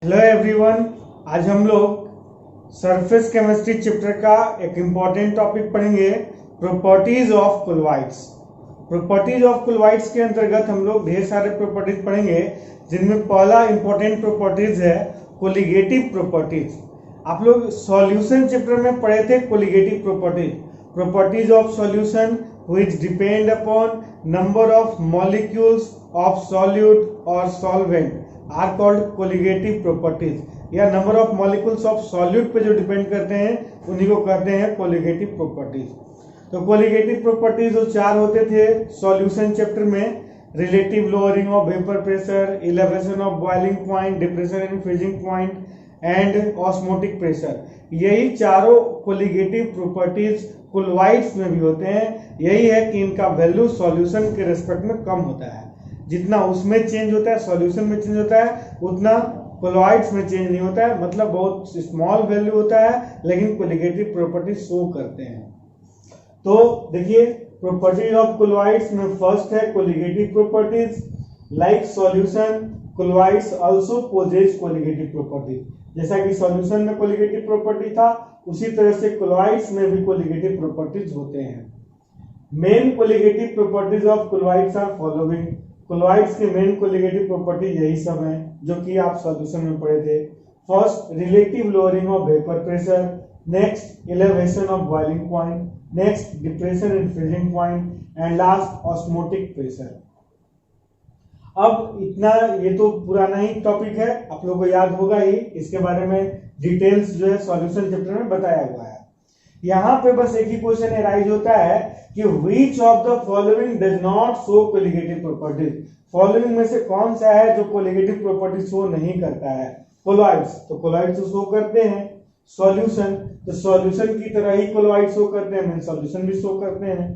Hello everyone, आज हम लोग सरफेस केमिस्ट्री चैप्टर का एक इम्पॉर्टेंट टॉपिक पढ़ेंगे, properties of colloids. Properties of colloids के अंतर्गत हम लोग ढेर सारे प्रॉपर्टीज पढ़ेंगे, जिनमें पहला इम्पॉर्टेंट प्रॉपर्टीज है कोलिगेटिव प्रॉपर्टीज। आप लोग सॉल्यूशन चैप्टर में पढ़े थे colligative properties, properties of solution which depend upon number of molecules of solute और solvent are called colligative properties, या number of molecules of solute पे जो डिपेंड करते हैं उन्हीं को कहते हैं कोलिगेटिव प्रॉपर्टीज। तो कोलिगेटिव प्रॉपर्टीज जो चार होते थे सॉल्यूशन चैप्टर में, relative lowering of vapour pressure, elevation of boiling point, depression in freezing point and osmotic pressure, यही चारों कोलिगेटिव प्रॉपर्टीज कोलॉइड्स में भी होते हैं। यही है कि इनका वैल्यू सॉल्यूशन के रेस्पेक्ट में कम होता है, जितना उसमें चेंज होता है सॉल्यूशन में चेंज होता है उतना कोलॉइड्स में चेंज नहीं होता है, मतलब बहुत स्मॉल वैल्यू होता है, लेकिन कोलिगेटिव प्रॉपर्टीज शो करते हैं। तो देखिए प्रॉपर्टीज ऑफ कोलॉइड्स में फर्स्ट है colligative properties. Like solution, colloids also possess colligative properties. जैसा कि सॉल्यूशन में कोलिगेटिव प्रॉपर्टी था, उसी तरह से कोलॉइड्स में भी कोलिगेटिव प्रॉपर्टीज होते हैं। Main colligative properties of colloids are following. Colloids के मेन कोलिगेटिव प्रॉपर्टीज यही सब हैं जो कि आप सॉल्यूशन में पढ़े थे। First, relative lowering of vapour pressure, next elevation of boiling point, next depression in freezing point and last osmotic pressure. अब इतना ये तो पुराना ही टॉपिक है, आप लोगों को याद होगा ही, इसके बारे में डिटेल्स जो है सॉल्यूशन चैप्टर में बताया हुआ है। यहाँ पे बस एक ही क्वेश्चन अराइज होता है कि which of the following does not show colligative properties। Following में से कौन सा है जो कोलिगेटिव प्रॉपर्टी शो नहीं करता है? कोलॉइड्स, तो कोलॉइड्स तो शो करते हैं। सॉल्यूशन, तो सॉल्यूशन की तरह ही कोलॉइड शो करते हैं, सॉल्यूशन भी शो करते हैं।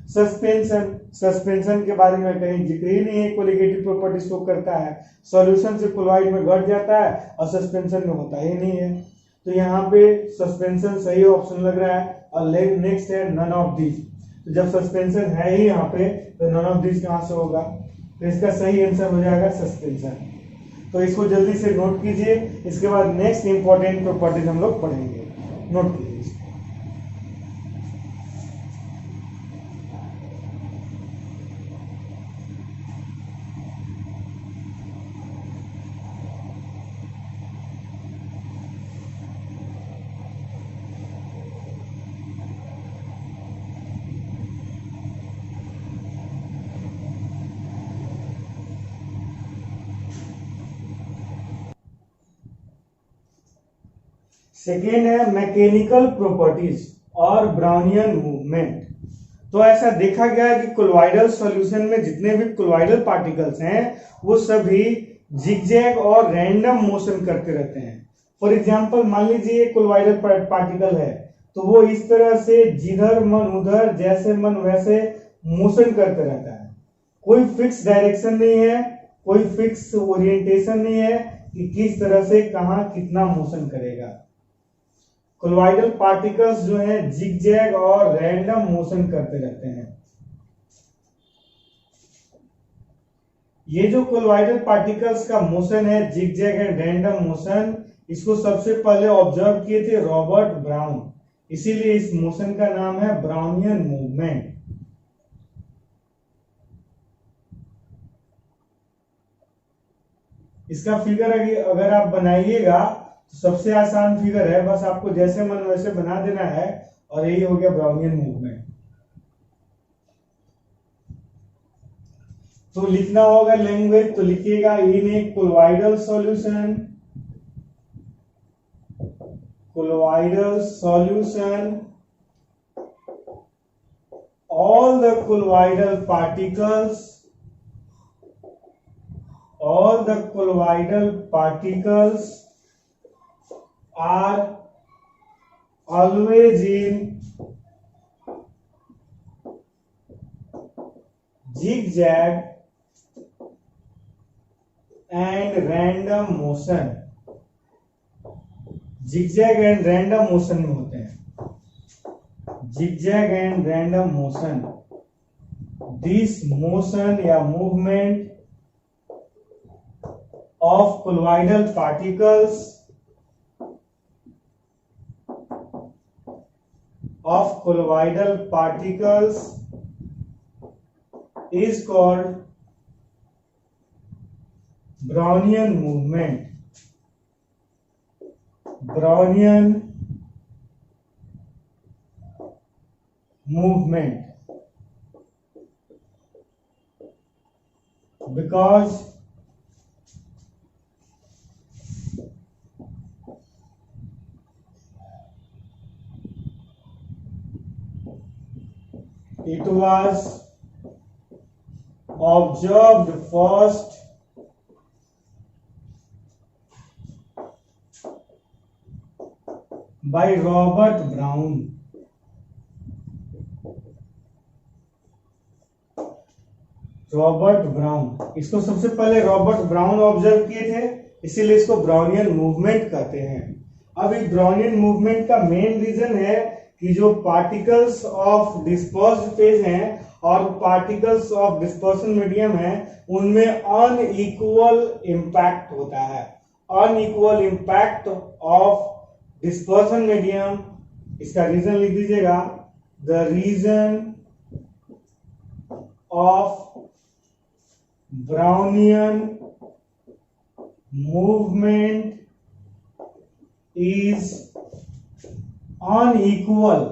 सस्पेंशन, सस्पेंशन के बारे में कहीं जिक्र ही नहीं है, कोलिगेटिव प्रॉपर्टी शो करता है। सॉल्यूशन से कोलॉइड में घट जाता है और सस्पेंशन में होता ही नहीं है, तो यहाँ पे सस्पेंशन सही ऑप्शन लग रहा है। और नेक्स्ट है नन ऑफ दीज, तो जब सस्पेंशन है ही यहाँ पे तो नन ऑफ दीज कहाँ से होगा, तो इसका सही आंसर हो जाएगा सस्पेंशन। तो इसको जल्दी से नोट कीजिए, इसके बाद नेक्स्ट इंपॉर्टेंट प्रॉपर्टीज हम लोग पढ़ेंगे, नोट कीजिए। सेकेंड है मैकेनिकल प्रॉपर्टीज और ब्राउनियन मूवमेंट। तो ऐसा देखा गया है कि कोलॉइडल सॉल्यूशन में जितने भी कोलॉइडल पार्टिकल्स हैं वो सभी जिगजैग और रैंडम मोशन करते रहते हैं। फॉर एग्जांपल मान लीजिए कोलॉइडल पार्टिकल है तो वो इस तरह से जिधर मन उधर, जैसे मन वैसे मोशन करते रहता है। कोई फिक्स डायरेक्शन नहीं है, कोई फिक्स ओरिएंटेशन नहीं है कि किस तरह से कहां कितना मोशन करेगा। कोलॉइडल पार्टिकल्स जो हैं जिगजैग और रैंडम मोशन करते रहते हैं। ये जो कोलॉइडल पार्टिकल्स का मोशन है जिगजैग एंड रैंडम मोशन, इसको सबसे पहले ऑब्जर्व किए थे रॉबर्ट ब्राउन, इसीलिए इस मोशन का नाम है ब्राउनियन मूवमेंट। इसका फिगर अगर आप बनाइएगा तो सबसे आसान फिगर है, बस आपको जैसे मन वैसे बना देना है, और यही हो गया ब्राउनियन मूवमेंट। तो लिखना होगा लैंग्वेज, तो लिखिएगा in a colloidal solution, colloidal solution all the colloidal particles are always in zigzag and random motion। zigzag and random motion में होते हैं, zigzag and random motion। this motion या movement of colloidal particles is called Brownian movement. Because it was observed first by Robert Brown. इसको सबसे पहले Robert brown observe किए थे, इसीलिए इसको ब्राउनियन मूवमेंट कहते हैं। अब इस ब्राउनियन मूवमेंट का मेन रीजन है कि जो पार्टिकल्स ऑफ डिस्पर्स्ड फेज हैं और पार्टिकल्स ऑफ डिस्पर्सन मीडियम है उनमें अनइक्वल इंपैक्ट होता है। Unequal impact of dispersion medium, इसका रीजन लिख दीजिएगा, the reason of Brownian movement is unequal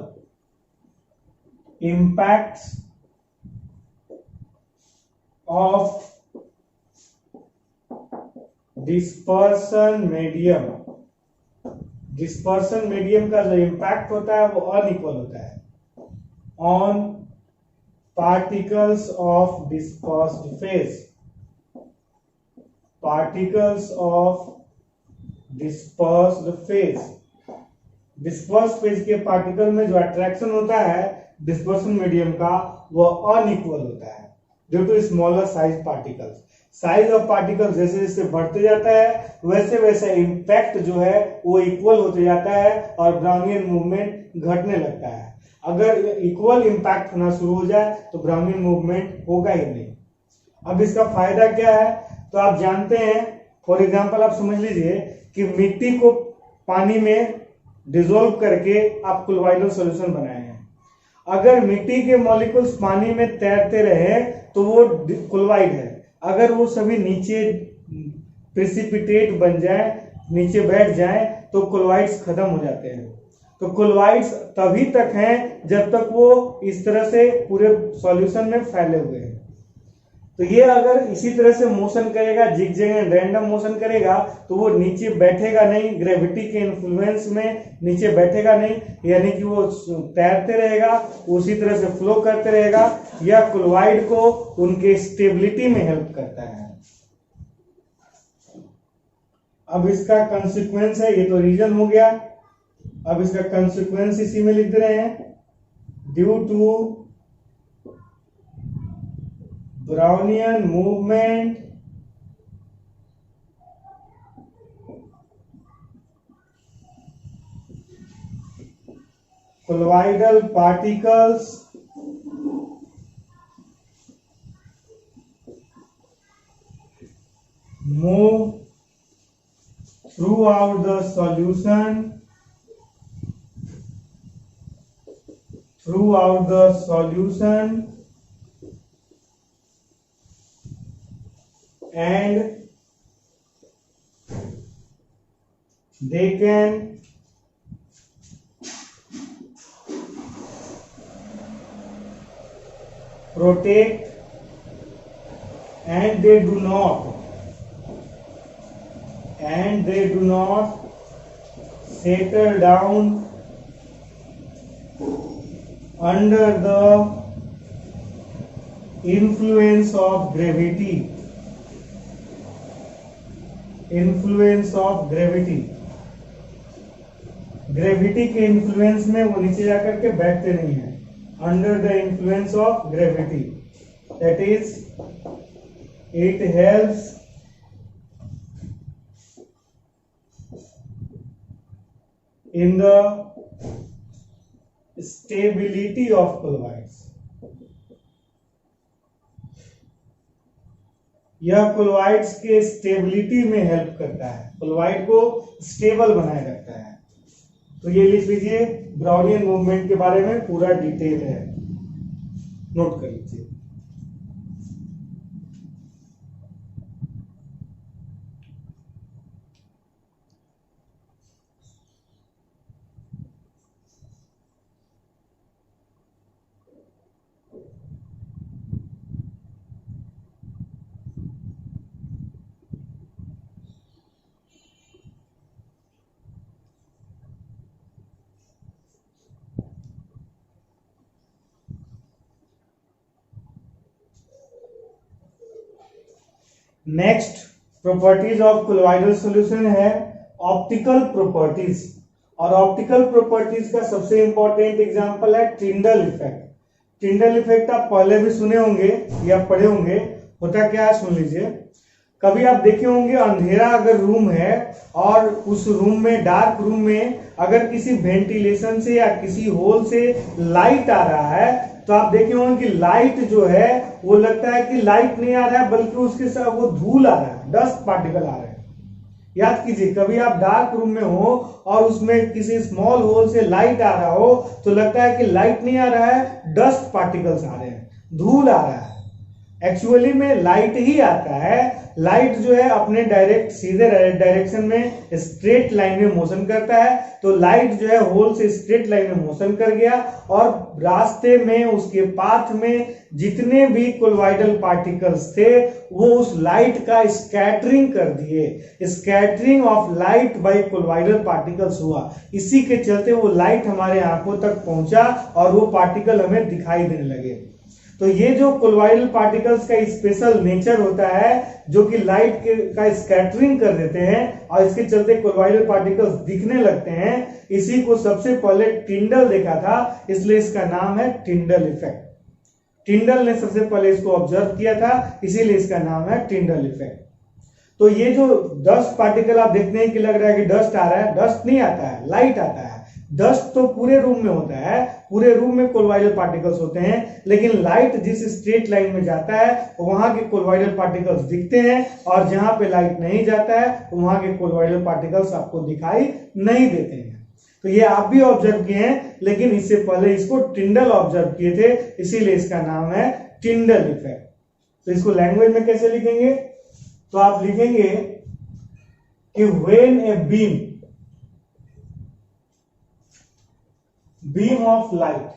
impacts of dispersion medium। Dispersion medium का जो इम्पैक्ट होता है वो अनइक्वल होता है on particles of dispersed phase. Particles of dispersed phase, dispersed phase के पार्टिकल में जो अट्रैक्शन होता है डिस्पर्सन मीडियम का वो अनइक्वल होता है due to smaller size particles. Size of particle जैसे जैसे बढ़ते जाता है वैसे वैसे इम्पैक्ट जो है वो इक्वल होते जाता है और ब्राउनियन मूवमेंट घटने लगता है। अगर इक्वल इम्पैक्ट होना शुरू हो जाए तो ब्राउनियन मूवमेंट होगा ही नहीं। अब इसका फायदा क्या है तो आप जानते हैं, फॉर एग्जांपल आप समझ लीजिए कि मिट्टी को पानी में डिसॉल्व करके आप कोलोइडल सॉल्यूशन बनाए हैं। अगर मिट्टी के मॉलिक्यूल्स पानी में तैरते रहे तो वो कोलोइड है। अगर वो सभी नीचे प्रेसिपिटेट बन जाए, नीचे बैठ जाए तो कोलोइड्स खत्म हो जाते हैं। तो कोलोइड्स तभी तक हैं जब तक वो इस तरह से पूरे सॉल्यूशन में फैले हुए हैं। तो ये अगर इसी तरह से मोशन करेगा, जिगजैग एंड रैंडम मोशन करेगा तो वो नीचे बैठेगा नहीं, ग्रेविटी के इन्फ्लुएंस में नीचे बैठेगा नहीं, यानी कि वो तैरते रहेगा, उसी तरह से फ्लो करते रहेगा। यह कोलोइड को उनके स्टेबिलिटी में हेल्प करता है। अब इसका कंसिक्वेंस है, ये तो रीजन हो गया। अब इसका कंसिक्वेंस इसी में लिख दे रहे हैं, due to Brownian movement colloidal particles move throughout the solution and they can protect and they do not settle down under the influence of gravity। Gravity के इन्फ्लुएंस में वो नीचे जाकर के बैठते नहीं है। Under the influence of gravity, that is it helps in the stability of colloids. यह कोलॉइड्स के स्टेबिलिटी में हेल्प करता है, कोलॉइड को स्टेबल बनाए रखता है। तो ये लिख लीजिए, ब्राउनियन मूवमेंट के बारे में पूरा डिटेल है, नोट कर लीजिए। Next properties of colloidal solution है ऑप्टिकल प्रॉपर्टीज, और ऑप्टिकल प्रॉपर्टीज का सबसे इंपॉर्टेंट एग्जांपल है टिंडल इफेक्ट। टिंडल इफेक्ट आप पहले भी सुने होंगे या पढ़े होंगे। होता क्या है, सुन लीजिए। कभी आप देखे होंगे अंधेरा अगर रूम है और उस रूम में, डार्क रूम में अगर किसी वेंटिलेशन से या किसी होल से लाइट आ रहा है, तो आप देखे होंगे कि लाइट जो है वो लगता है कि लाइट नहीं आ रहा है, बल्कि उसके साथ वो धूल आ रहा है, डस्ट पार्टिकल आ रहे हैं। याद कीजिए, कभी आप डार्क रूम में हो और उसमें किसी स्मॉल होल से लाइट आ रहा हो, तो लगता है कि लाइट नहीं आ रहा है, डस्ट पार्टिकल्स आ रहे हैं, धूल आ रहा है। एक्चुअली में लाइट ही आता है। लाइट जो है अपने डायरेक्ट सीधे डायरेक्शन में स्ट्रेट लाइन में मोशन करता है, तो लाइट जो है होल से स्ट्रेट लाइन में मोशन कर गया और रास्ते में, उसके पाथ में जितने भी कोलॉइडल पार्टिकल्स थे वो उस लाइट का स्कैटरिंग कर दिए। Scattering of light by colloidal particles हुआ, इसी के चलते वो लाइट हमारे आंखों तक पहुंचा और वो पार्टिकल हमें दिखाई देने लगे। तो ये जो कोलॉइडल पार्टिकल्स का स्पेशल नेचर होता है, जो कि लाइट का स्कैटरिंग कर देते हैं और इसके चलते कोलॉइडल पार्टिकल्स दिखने लगते हैं, इसी को सबसे पहले टिंडल देखा था, इसलिए इसका नाम है टिंडल इफेक्ट। टिंडल ने सबसे पहले इसको ऑब्जर्व किया था, इसीलिए इसका नाम है टिंडल इफेक्ट। तो ये जो डस्ट पार्टिकल आप देखते हैं कि लग रहा है कि डस्ट आ रहा है, डस्ट नहीं आता है, लाइट आता है। डस्ट तो पूरे रूम में होता है, पूरे रूम में कोलॉइडल पार्टिकल्स होते हैं, लेकिन लाइट जिस स्ट्रेट लाइन में जाता है वहां के कोलॉइडल पार्टिकल्स दिखते हैं, और जहां पे लाइट नहीं जाता है वहां के कोलॉइडल पार्टिकल्स आपको दिखाई नहीं देते हैं। तो ये आप भी ऑब्जर्व किए हैं, लेकिन इससे पहले इसको टिंडल ऑब्जर्व किए थे, इसीलिए इसका नाम है टिंडल इफेक्ट। तो इसको लैंग्वेज में कैसे लिखेंगे, तो आप लिखेंगे कि when a beam of light,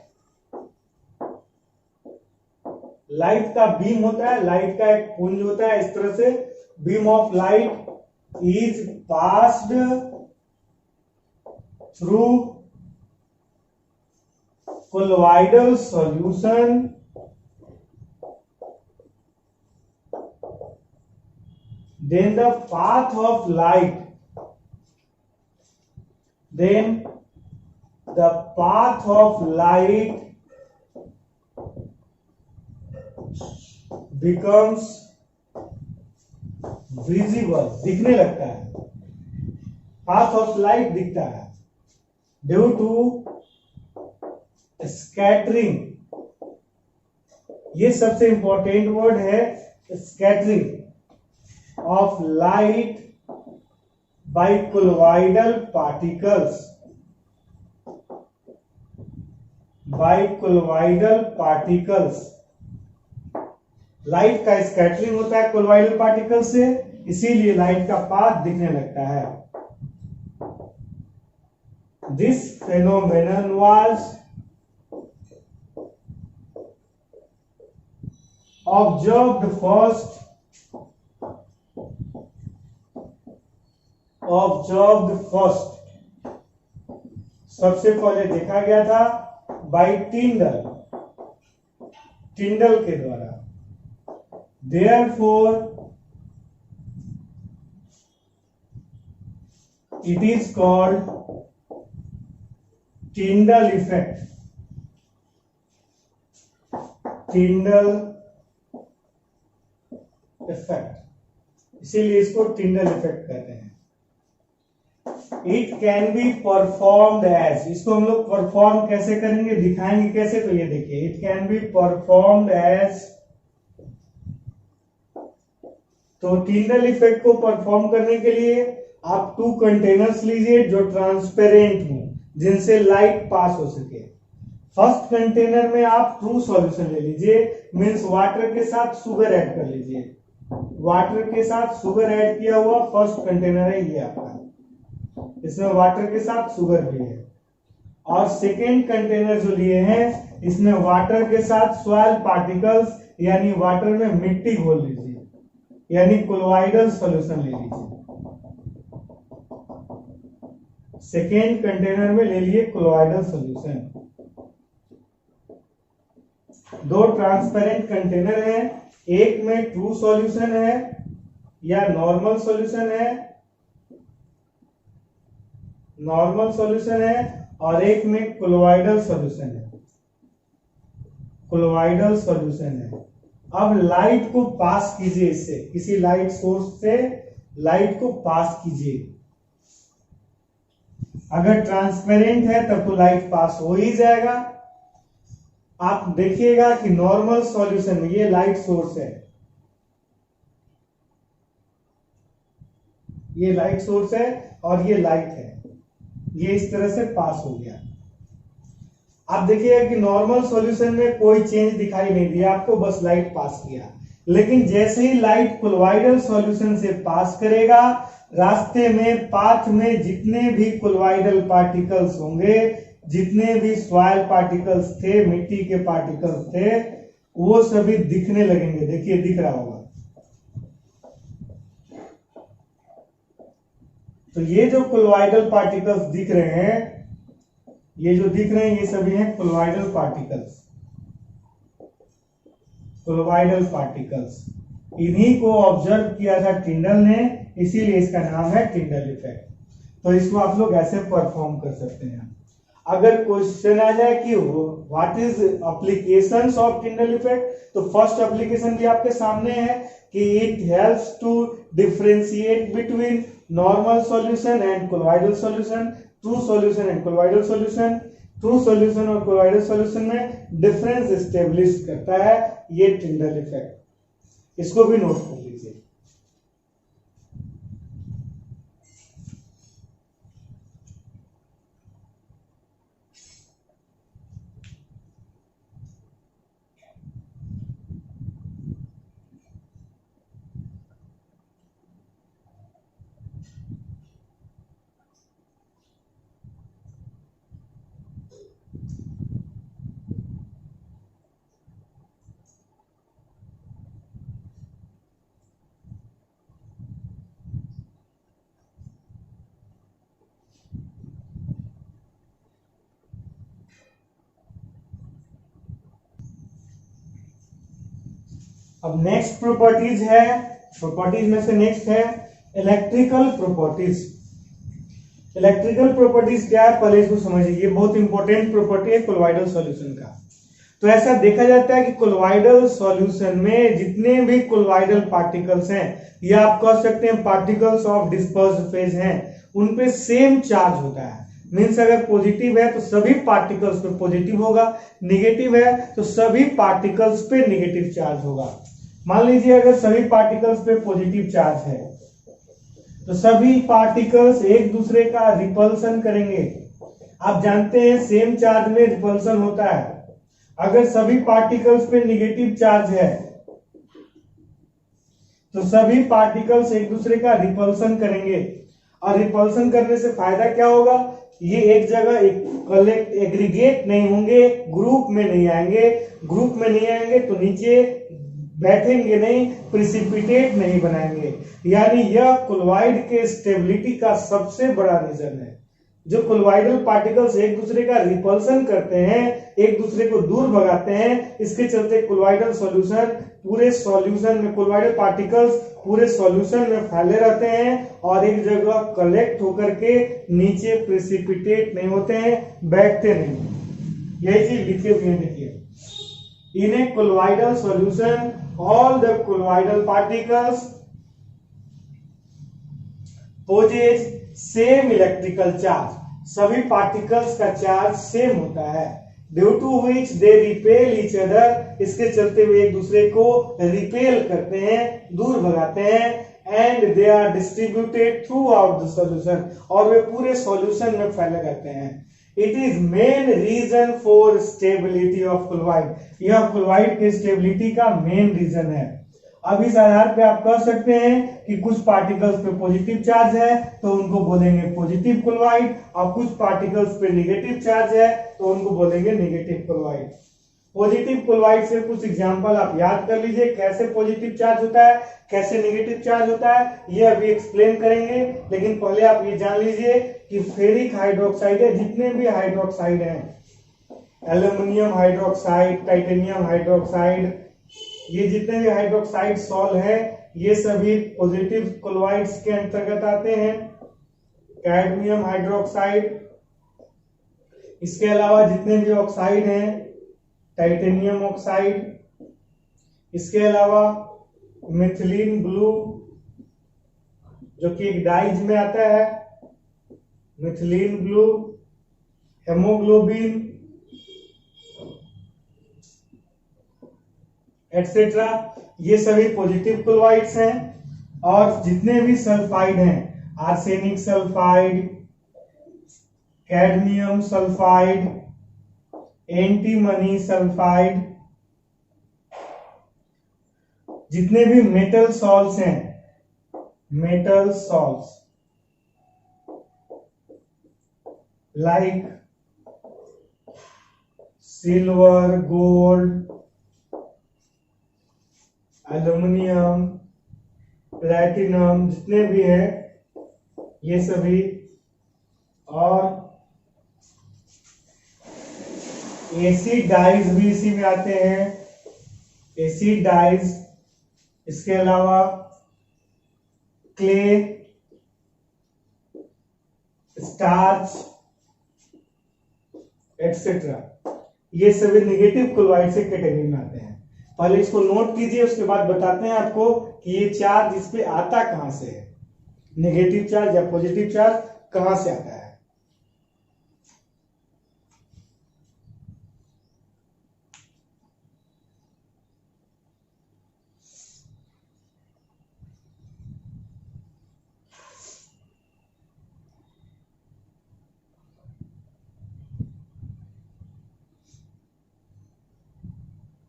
light का बीम होता है, लाइट का एक पुंज होता है, इस तरह से beam of light is passed through colloidal solution then the path of light becomes visible, दिखने लगता है, path of light दिखता है due to scattering। ये सबसे इंपॉर्टेंट वर्ड है, scattering of light by colloidal particles, light का स्कैटरिंग होता है कोलॉइडल पार्टिकल से, इसीलिए लाइट का पाथ दिखने लगता है। This phenomenon was observed first सबसे पहले देखा गया था बाय टिंडल के द्वारा। Therefore it is called Tyndall effect. इसीलिए इसको टिंडल इफेक्ट कहते हैं। It can be performed as, इसको हम लोग परफॉर्म कैसे करेंगे, दिखाएंगे कैसे, तो ये देखिए, it can be performed as तो टिंडल इफेक्ट को परफॉर्म करने के लिए आप 2 कंटेनर्स लीजिए जो ट्रांसपेरेंट हो, जिनसे लाइट पास हो सके। फर्स्ट कंटेनर में आप ट्रू सॉल्यूशन ले लीजिए, मींस वाटर के साथ शुगर ऐड कर लीजिए। वाटर के साथ शुगर ऐड किया हुआ फर्स्ट कंटेनर है ये आपका, इसमें वाटर के साथ शुगर भी है। और सेकेंड कंटेनर जो लिए हैं इसमें वाटर के साथ सॉइल पार्टिकल्स यानी वाटर में मिट्टी घोल लीजिए, यानी कोलोइडल सॉल्यूशन ले लीजिए। सेकेंड कंटेनर में ले लिए कोलोइडल सॉल्यूशन। 2 ट्रांसपेरेंट कंटेनर हैं, एक में ट्रू सॉल्यूशन है या नॉर्मल सॉल्यूशन है, और एक में कोलोइडल सॉल्यूशन है। कोलोइडल सॉल्यूशन है। अब लाइट को पास कीजिए, इससे किसी लाइट सोर्स से लाइट को पास कीजिए। अगर ट्रांसपेरेंट है तब तो लाइट पास हो ही जाएगा। आप देखिएगा कि नॉर्मल सॉल्यूशन में ये लाइट सोर्स है, ये लाइट सोर्स है और ये लाइट है, ये इस तरह से पास हो गया। आप देखिएगा कि नॉर्मल सॉल्यूशन में कोई चेंज दिखाई नहीं दिया आपको, बस लाइट पास किया। लेकिन जैसे ही लाइट कोलोइडल सॉल्यूशन से पास करेगा, रास्ते में पाथ में जितने भी कोलोइडल पार्टिकल्स होंगे, जितने भी सॉइल पार्टिकल्स थे, मिट्टी के पार्टिकल्स थे, वो सभी दिखने लगेंगे। देखिए दिख रहा होगा। तो ये जो कोलोइडल पार्टिकल्स दिख रहे हैं, ये जो दिख रहे हैं ये सभी हैं कोलोइडल पार्टिकल्स। कोलोइडल पार्टिकल्स इन्हीं को ऑब्जर्व किया था टिंडल ने, इसीलिए इसका नाम है टिंडल इफेक्ट। तो इसको आप लोग ऐसे परफॉर्म कर सकते हैं। अगर क्वेश्चन आ जाए कि what is applications of Tyndall effect, तो फर्स्ट एप्लीकेशन भी आपके सामने है कि it helps to differentiate between normal solution and colloidal solution, true solution and colloidal solution. True solution और कोलोइडल सॉल्यूशन में डिफरेंस एस्टेब्लिश करता है ये टिंडल इफेक्ट। इसको भी नोट कर लीजिए। अब नेक्स्ट प्रॉपर्टीज है, प्रॉपर्टीज में से नेक्स्ट है इलेक्ट्रिकल प्रॉपर्टीज। इलेक्ट्रिकल प्रॉपर्टीज क्या है पहले इसको समझिए, ये बहुत इंपॉर्टेंट प्रॉपर्टी है कोलोइडल सॉल्यूशन का। तो ऐसा देखा जाता है कि कोलोइडल सॉल्यूशन में जितने भी कोलोइडल पार्टिकल्स हैं, या आप कह सकते हैं पार्टिकल्स ऑफ डिस्पर्स्ड फेज हैं, उन पे सेम चार्ज होता है। मीन्स अगर पॉजिटिव है तो सभी पार्टिकल्स पे पॉजिटिव होगा, नेगेटिव है तो सभी पार्टिकल्स पे नेगेटिव चार्ज होगा। मान लीजिए अगर सभी पार्टिकल्स पे पॉजिटिव चार्ज है तो सभी पार्टिकल्स एक दूसरे का रिपल्सन करेंगे। आप जानते हैं सेम चार्ज में रिपल्सन होता है। अगर सभी पार्टिकल्स पे नेगेटिव चार्ज है तो सभी पार्टिकल्स एक दूसरे का रिपल्सन करेंगे, और रिपल्सन करने से फायदा क्या होगा, ये एक जगह कलेक्ट एग्रीगेट नहीं होंगे, ग्रुप में नहीं आएंगे। ग्रुप में नहीं आएंगे तो नीचे बैठेंगे नहीं, प्रिसिपिटेट नहीं बनाएंगे। यानी यह कोलोइड के स्टेबिलिटी का सबसे बड़ा रीजन है। जो कोलोइडल पार्टिकल्स एक दूसरे का रिपल्सन करते हैं, एक दूसरे को दूर भगाते हैं, इसके चलते कोलोइडल सॉल्यूशन पूरे सॉल्यूशन में, कोलोइडल पार्टिकल्स पूरे सॉल्यूशन में फैले रहते हैं और एक जगह कलेक्ट होकर के नीचे प्रिसिपिटेट नहीं होते हैं, बैठते नहीं। यही चीज लिखे हुए हैं, देखिए in a colloidal solution all the colloidal particles possess same electrical charge। सभी पार्टिकल्स का चार्ज सेम होता है। Due to which they repel each other, इसके चलते हुए एक दूसरे को रिपेल करते हैं, दूर भगाते हैं, and they are distributed throughout the solution, और वे पूरे सॉल्यूशन में फैले रहते हैं। It is main reason for stability of chloride, यह क्लोराइड के स्टेबिलिटी का मेन रीजन है। अब इस आधार पे आप कह सकते हैं कि कुछ पार्टिकल्स पे पॉजिटिव चार्ज है तो उनको बोलेंगे पॉजिटिव क्लोराइड, और कुछ पार्टिकल्स पे नेगेटिव चार्ज है तो उनको बोलेंगे नेगेटिव क्लोराइड। पॉजिटिव क्लोराइड से कुछ एग्जांपल आप याद कर लीजिए, कैसे पॉजिटिव चार्ज होता है, कैसे नेगेटिव चार्ज होता है, ये अभी एक्सप्लेन करेंगे। लेकिन पहले आप ये जान लीजिए कि फेरिक हाइड्रोक्साइड है, जितने भी हाइड्रोक्साइड हैं, एल्यूमिनियम हाइड्रोक्साइड, टाइटेनियम हाइड्रोक्साइड, ये जितने भी हाइड्रोक्साइड सॉल्ट है, ये सभी पॉजिटिव क्लोराइड्स के अंतर्गत आते हैं। कैडमियम हाइड्रोक्साइड, इसके अलावा जितने भी ऑक्साइड हैं, टाइटेनियम ऑक्साइड, इसके अलावा मिथिलीन ब्लू जो कि एक डाइज में आता है, मिथिलीन ब्लू, हेमोग्लोबिन एटसेट्रा, ये सभी पॉजिटिव क्लोराइड्स हैं। और जितने भी सल्फाइड हैं, arsenic sulphide, cadmium sulphide, antimony sulphide, जितने भी मेटल सॉल्ट्स हैं, metal salts like silver, gold, aluminium, platinum, जितने भी है ये सभी, और एसिड डाइज भी इसी में आते हैं, एसिड डाइज, इसके अलावा क्ले, स्टार्च एटसेट्रा, ये सभी नेगेटिव क्लोराइड से कैटेगरी में आते हैं। पहले इसको नोट कीजिए, उसके बाद बताते हैं आपको कि ये चार्ज इस पे आता कहां से है, नेगेटिव चार्ज या पॉजिटिव चार्ज कहां से आता है।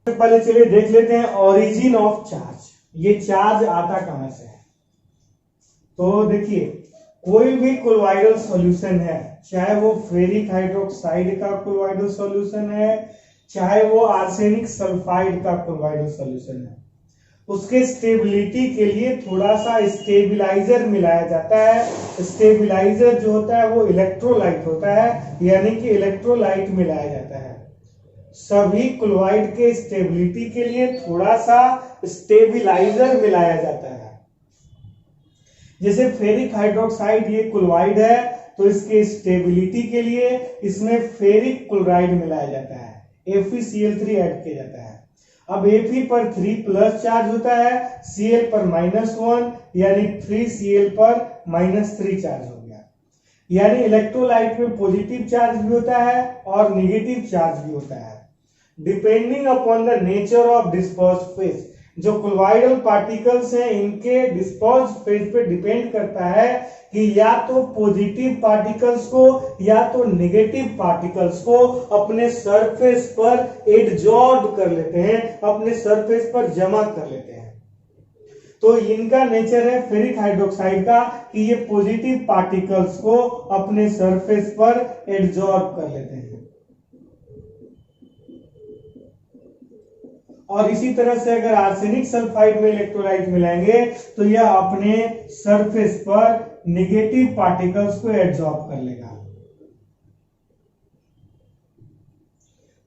पहले चलिए देख लेते हैं ओरिजिन ऑफ चार्ज, ये चार्ज आता कहां से है। तो देखिए, कोई भी कोलोइडल सॉल्यूशन है, चाहे वो फेरिक हाइड्रोक्साइड का कोलोइडल सॉल्यूशन है, चाहे वो आर्सेनिक सल्फाइड का कोलोइडल सॉल्यूशन है, उसके स्टेबिलिटी के लिए थोड़ा सा स्टेबिलाईजर मिलाया जाता है। स्टेबिलाईजर जो होता है वो इलेक्ट्रोलाइट होता है, यानी कि इलेक्ट्रोलाइट मिलाया जाता है। सभी क्लोराइड के स्टेबिलिटी के लिए थोड़ा सा स्टेबिलाईजर मिलाया जाता है। जैसे फेरिक हाइड्रोक्साइड ये क्लोराइड है, तो इसके स्टेबिलिटी के लिए इसमें फेरिक क्लोराइड मिलाया जाता है, FeCl3 ऐड किया जाता है। अब Fe पर 3 प्लस चार्ज होता है, Cl पर -1, यानी 3Cl पर -3 चार्ज हो गया। यानी इलेक्ट्रोलाइट में पॉजिटिव चार्ज भी होता है और नेगेटिव चार्ज भी होता है, depending upon the nature of dispersed phase. जो क्लोराइडल पार्टिकल्स हैं, इनके डिस्पर्स्ड फेज पे डिपेंड करता है कि या तो पॉजिटिव पार्टिकल्स को या तो नेगेटिव पार्टिकल्स को अपने सरफेस पर एडजॉर्ब कर लेते हैं, अपने सरफेस पर जमा कर लेते हैं। तो इनका नेचर है फेरिक हाइड्रोक्साइड का कि ये पॉजिटिव पार्टिकल्स को अपने सरफेस पर एडजॉर्ब कर लेते हैं। और इसी तरह से अगर आर्सेनिक सल्फाइड में इलेक्ट्रोलाइट मिलाएंगे तो यह अपने सरफेस पर नेगेटिव पार्टिकल्स को एब्जॉर्ब कर लेगा।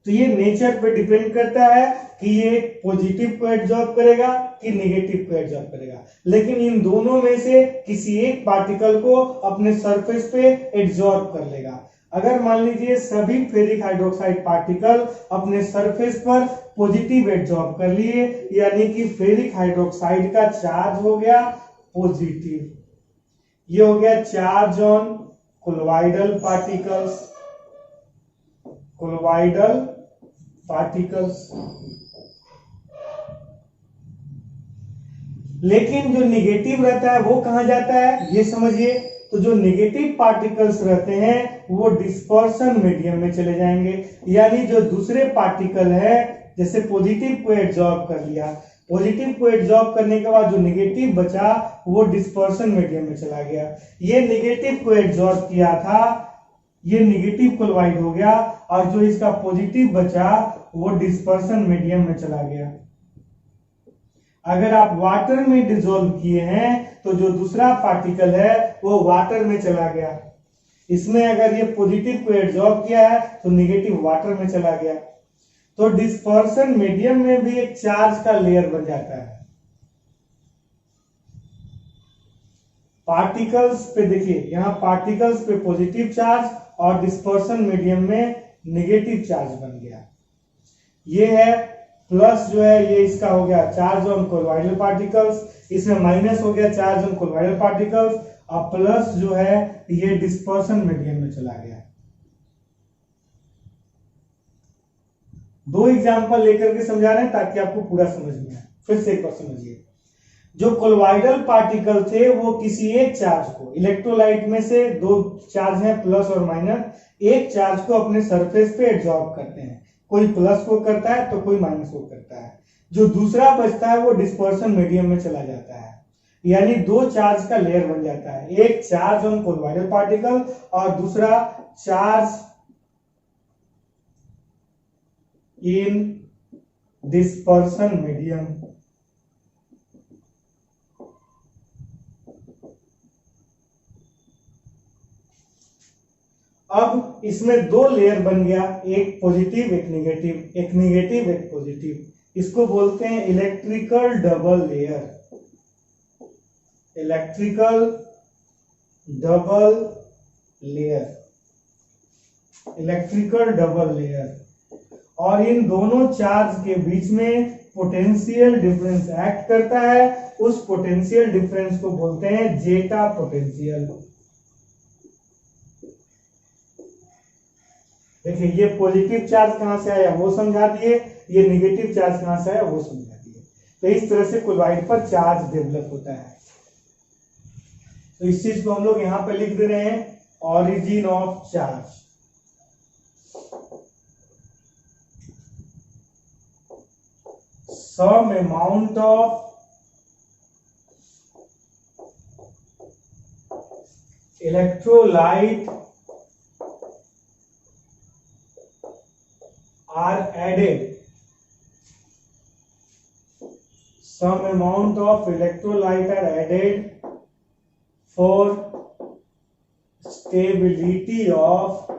तो ये नेचर पे डिपेंड करता है कि ये पॉजिटिव को एब्जॉर्ब करेगा कि नेगेटिव को एब्जॉर्ब करेगा, लेकिन इन दोनों में से किसी एक पार्टिकल को अपने सरफेस पे एब्जॉर्ब कर लेगा। अगर मान लीजिए सभी फेरिक हाइड्रोक्साइड पार्टिकल अपने सरफेस पर पॉजिटिव एब्जॉर्ब कर लिए, यानी कि फेरिक हाइड्रोक्साइड का चार्ज हो गया पॉजिटिव, ये हो गया charge on colloidal particles. Colloidal particles. लेकिन जो निगेटिव रहता है वो कहां जाता है, ये समझिए। तो जो निगेटिव पार्टिकल्स रहते हैं वो डिस्पर्सन मीडियम में चले जाएंगे, यानी जो दूसरे पार्टिकल है, जैसे पॉजिटिव को एब्जॉर्ब कर लिया, पॉजिटिव को एब्जॉर्ब करने के बाद जो निगेटिव बचा वो डिस्पर्सन मीडियम में चला गया। ये निगेटिव को एब्जॉर्ब किया था, ये निगेटिव क्लोराइड हो गया, और जो इसका पॉजिटिव बचा वो डिस्पर्सन मीडियम में चला गया। अगर आप वाटर में डिसॉल्व किए हैं तो जो दूसरा पार्टिकल है वो वाटर में चला गया। इसमें अगर ये पॉजिटिव को एब्जॉर्ब किया है तो निगेटिव वाटर में चला गया। तो डिस्पर्सन मीडियम में भी एक चार्ज का लेयर बन जाता है। पार्टिकल्स पे देखिए, यहां पार्टिकल्स पे पॉजिटिव चार्ज और डिस्पर्सन मीडियम में नेगेटिव चार्ज बन गया। ये है प्लस, जो है ये इसका हो गया चार्ज ऑन कोलॉइडल पार्टिकल्स, इसमें माइनस हो गया चार्ज ऑन कोलॉइडल पार्टिकल्स, और प्लस जो है ये डिस्पर्सन मीडियम में चला गया। दो एग्जांपल लेकर के समझा रहे हैं ताकि आपको पूरा समझ में आए। फिर से एक बार समझिए। जो कोलॉइडल पार्टिकल थे वो किसी एक चार्ज को, इलेक्ट्रोलाइट में से दो चार्ज हैं प्लस और माइनस, एक चार्ज को अपने सरफेस पे एब्जॉर्ब करते हैं। कोई प्लस को करता है तो कोई माइनस को करता है। जो दूसरा बचता है वो डिस्पर्सन मीडियम में चला जाता है, यानी दो चार्ज का लेयर बन जाता है, एक चार्ज ऑन कोलॉइडल पार्टिकल और दूसरा चार्ज इन डिस्पर्सन मीडियम। अब इसमें दो लेयर बन गया, एक पॉजिटिव एक नेगेटिव, एक नेगेटिव एक पॉजिटिव। इसको बोलते हैं electrical double layer, electrical double layer, electrical double layer. और इन दोनों चार्ज के बीच में पोटेंशियल डिफरेंस एक्ट करता है, उस पोटेंशियल डिफरेंस को बोलते हैं जेटा पोटेंशियल। देखिए, ये पॉजिटिव चार्ज कहां से आया वो समझा दिए, ये नेगेटिव चार्ज कहां से आया वो समझा दिए। तो इस तरह से कोलॉइड पर चार्ज डेवलप होता है। तो इस चीज को हम लोग यहां पे लिख दे रहे हैं, origin of charge. Some amount of electrolyte are added, some amount of electrolyte are added for stability of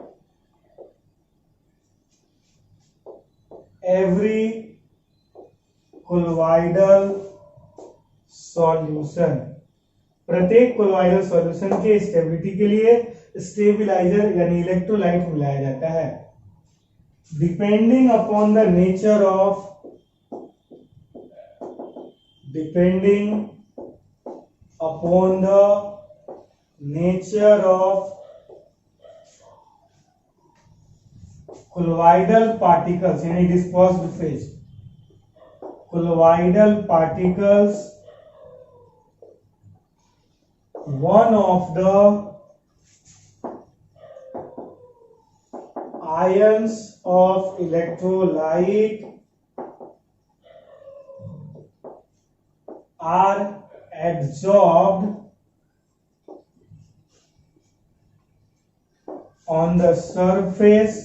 every colloidal solution। प्रत्येक कोलॉइडल सॉल्यूशन के स्टेबिलिटी के लिए स्टेबिलाईजर यानी इलेक्ट्रोलाइट मिलाया जाता है। Depending upon the nature of colloidal particles यानी dispersed phase, colloidal particles, one of the ions of electrolyte are absorbed on the surface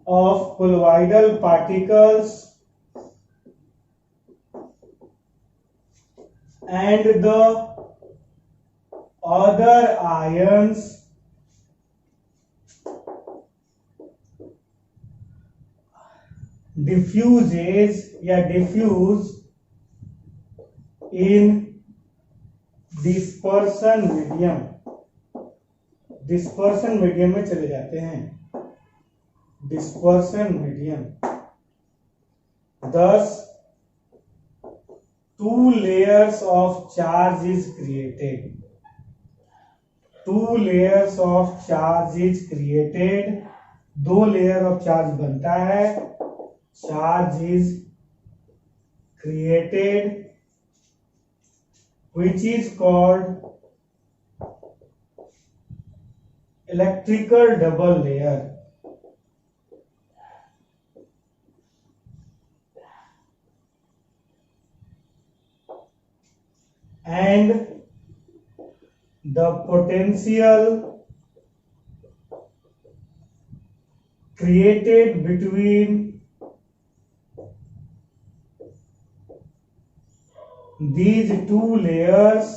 of colloidal particles and the other ions diffuse in dispersion medium, dispersion medium में चले जाते हैं। Dispersion medium thus two layers of charge is created. Two layers of charge is created. दो layer of charge बनता है. Charge is created which is called electrical double layer. And the potential created between these two layers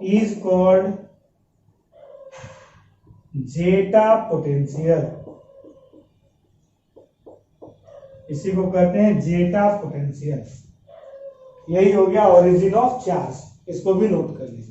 is called zeta potential. इसी को कहते हैं जेटा potential. यही हो गया ओरिजिन ऑफ चार्ज. इसको भी नोट कर लीजिए.